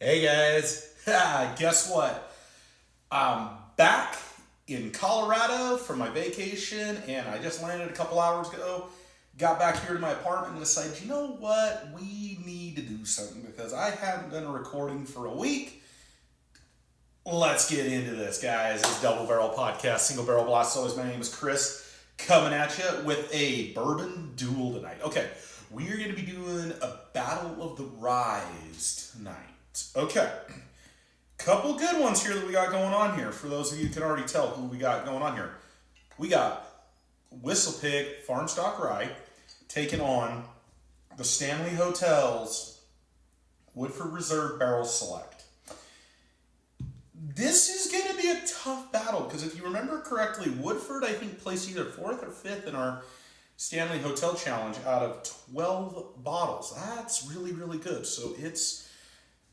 Hey guys, guess what? I'm back in Colorado for my vacation and I just landed a couple hours ago. Got back here to my apartment and decided, you know what? We need to do something because I haven't done a recording for a week. Let's get into this, guys. It's Double Barrel Podcast, Single Barrel Blast. Always, my name is Chris, coming at you with a bourbon duel tonight. Okay, we are going to be doing a Battle of the Ryes tonight. Okay, couple good ones here that we got going on here. For those of you who can already tell who we got going on here, we got Whistle Pig Farm Stock Rye taking on the Stanley Hotel's Woodford Reserve Barrel Select. This is going to be a tough battle because if you remember correctly, Woodford I think placed either 4th or 5th in our Stanley Hotel Challenge out of 12 bottles. That's really, really good. So it's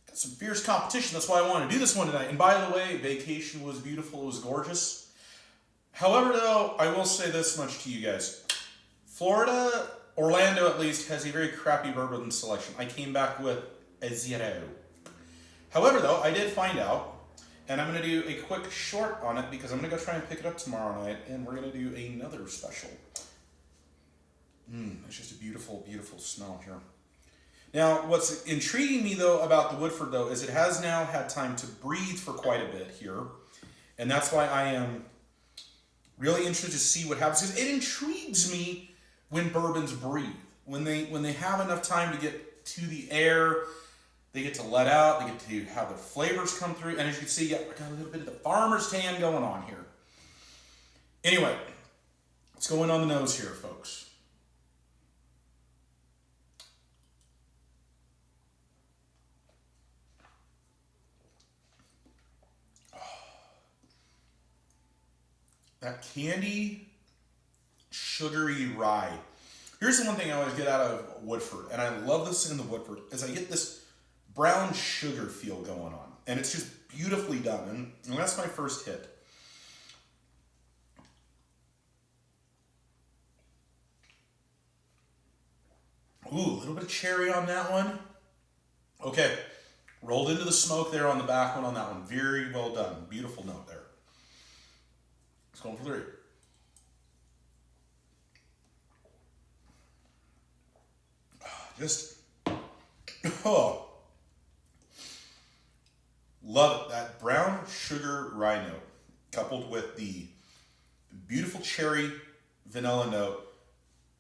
got some fierce competition. That's why I want to do this one tonight. And by the way, vacation was beautiful. It was gorgeous. However, though, I will say this much to you guys. Florida, Orlando at least, has a very crappy bourbon selection. I came back with a 0. However, though, I did find out, and I'm going to do a quick short on it because I'm going to go try and pick it up tomorrow night, and we're going to do another special. It's just a beautiful, beautiful smell here. Now, what's intriguing me, though, about the Woodford, though, is it has now had time to breathe for quite a bit here. And that's why I am really interested to see what happens. Because it intrigues me when bourbons breathe. When they have enough time to get to the air, they get to let out, they get to have their flavors come through. And as you can see, yeah, I got a little bit of the farmer's tan going on here. Anyway, what's going on the nose here, folks? That candy, sugary rye. Here's the one thing I always get out of Woodford, and I love this in the Woodford, is I get this brown sugar feel going on. And it's just beautifully done, and that's my first hit. Ooh, a little bit of cherry on that one. Okay, rolled into the smoke there on the back one on that one. Very well done. Beautiful note there. It's going for 3. Just, love it. That brown sugar rye note, coupled with the beautiful cherry vanilla note,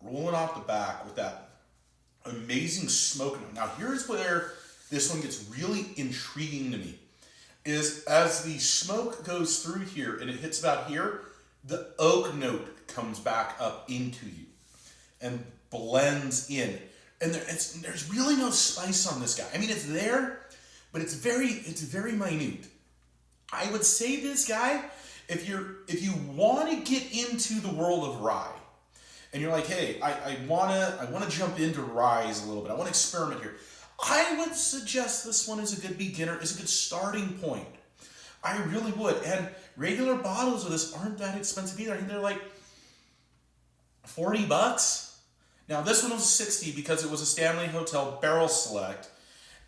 rolling off the back with that amazing smoke note. Now, here's where this one gets really intriguing to me. Is as the smoke goes through here and it hits about here, the oak note comes back up into you and blends in. And there's really no spice on this guy. I mean, it's there, but it's very minute. I would say this guy, if you want to get into the world of rye, and you're like, hey, I wanna jump into ryes a little bit. I want to experiment here. I would suggest this one is a good beginner, is a good starting point. I really would. And regular bottles of this aren't that expensive either. I think they're like $40. Now this one was 60 because it was a Stanley Hotel Barrel Select,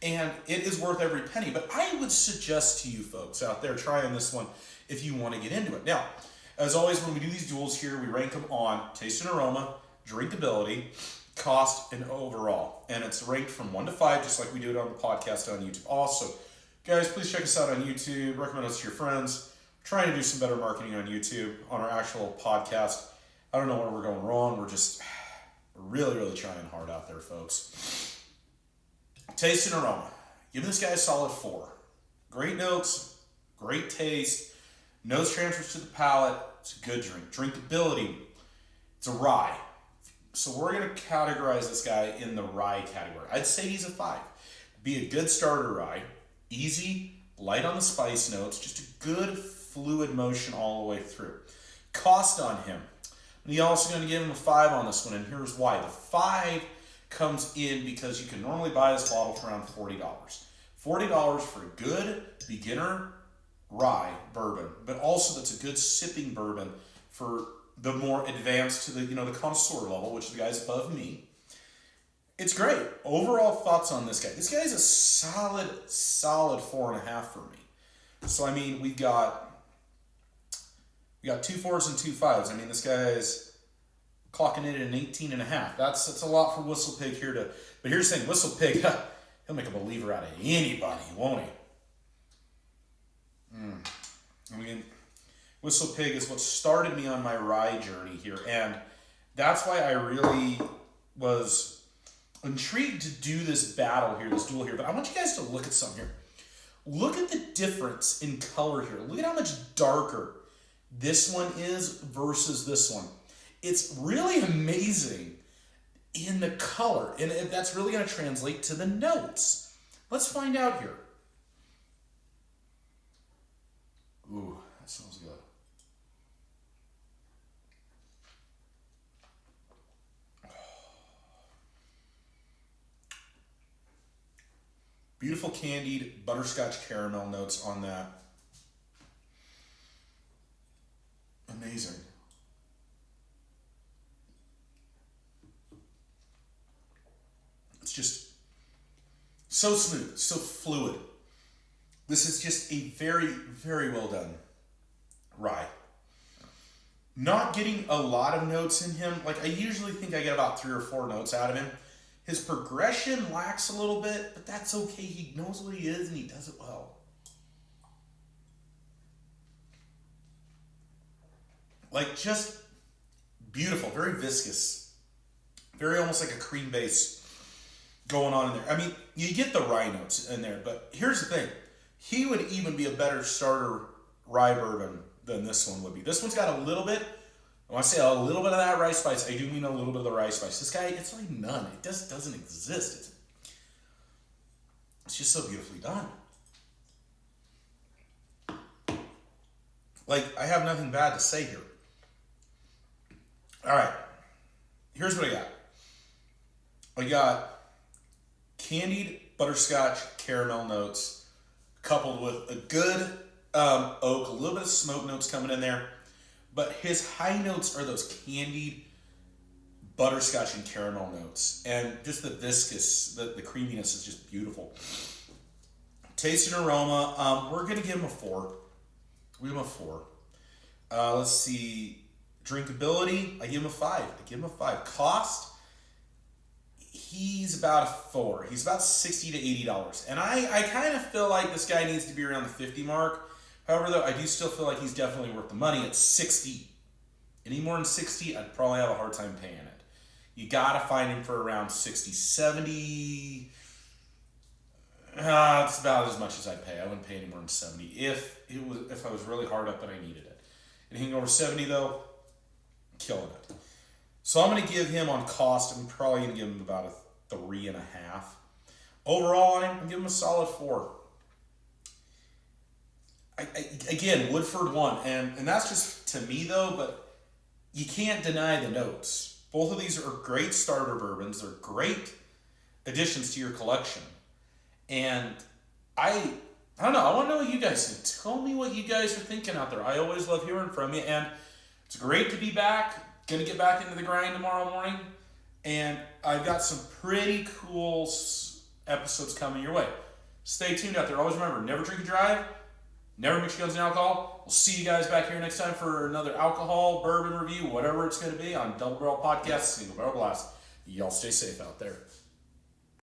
and it is worth every penny. But I would suggest to you folks out there trying this one if you want to get into it. Now, as always, when we do these duels here, we rank them on taste and aroma, drinkability, cost, and overall. And it's ranked from 1 to 5, just like we do it on the podcast on YouTube. Also, guys, please check us out on YouTube. Recommend us to your friends. We're trying to do some better marketing on YouTube, on our actual podcast. I don't know where we're going wrong. We're just really, really trying hard out there, folks. Taste and aroma. Give this guy a solid 4. Great notes, great taste. Nose transfers to the palate. It's a good drink. Drinkability. It's a rye. So we're going to categorize this guy in the rye category. I'd say he's a 5. Be a good starter rye. Easy, light on the spice notes. Just a good fluid motion all the way through. Cost on him. And you're also going to give him a 5 on this one, and here's why. The 5 comes in because you can normally buy this bottle for around $40. $40 for a good beginner rye bourbon, but also that's a good sipping bourbon for the more advanced to the connoisseur level, which the guys above me. It's great. Overall thoughts on this guy. This guy's a solid 4.5 for me. So, I mean, we got 2 4s and 2 5s. I mean, this guy's clocking in at an 18.5. That's a lot for Whistle Pig here to. But here's the thing, Whistle Pig, he'll make a believer out of anybody, won't he? I mean, Whistle Pig is what started me on my rye journey here, and that's why I really was intrigued to do this battle here, this duel here. But I want you guys to look at something here. Look at the difference in color here. Look at how much darker this one is versus this one. It's really amazing in the color, and that's really going to translate to the notes. Let's find out here. Ooh, that smells good. Beautiful candied butterscotch caramel notes on that. Amazing. It's just so smooth, so fluid. This is just a very, very well done rye. Not getting a lot of notes in him. Like, I usually think I get about 3 or 4 notes out of him. His progression lacks a little bit, but that's okay. He knows what he is, and he does it well. Like, just beautiful, very viscous. Very almost like a cream base going on in there. I mean, you get the rye notes in there, but here's the thing. He would even be a better starter rye bourbon than this one would be. This one's got a little bit, when I say a little bit of that rye spice, I do mean a little bit of the rye spice. This guy, it's like none. It just doesn't exist. It's just so beautifully done. Like, I have nothing bad to say here. All right. Here's what I got. I got candied butterscotch caramel notes coupled with a good oak, a little bit of smoke notes coming in there. But his high notes are those candied butterscotch and caramel notes. And just the viscous, the creaminess is just beautiful. Taste and aroma, we're going to give him a 4. We give him a 4. Let's see. Drinkability, I give him a 5. Cost, he's about a 4. He's about $60 to $80. And I kind of feel like this guy needs to be around the 50 mark. However, though, I do still feel like he's definitely worth the money at 60. Any more than 60, I'd probably have a hard time paying it. You got to find him for around 60, 70. It's about as much as I'd pay. I wouldn't pay any more than 70 if I was really hard up and I needed it. Anything over 70, though, killing it. So I'm going to give him on cost, I'm probably going to give him about a 3.5. Overall on him, I'm giving him a solid 4. Again, Woodford won, and that's just to me though, but you can't deny the notes. Both of these are great starter bourbons. They're great additions to your collection. And I don't know, I want to know what you guys think. Tell me what you guys are thinking out there. I always love hearing from you, and it's great to be back. Gonna get back into the grind tomorrow morning, and I've got some pretty cool episodes coming your way. Stay tuned out there. Always remember, never drink and drive. Never mix your guns and alcohol. We'll see you guys back here next time for another alcohol, bourbon review, whatever it's going to be on Double Barrel Podcast, Single Barrel Blast. Y'all stay safe out there.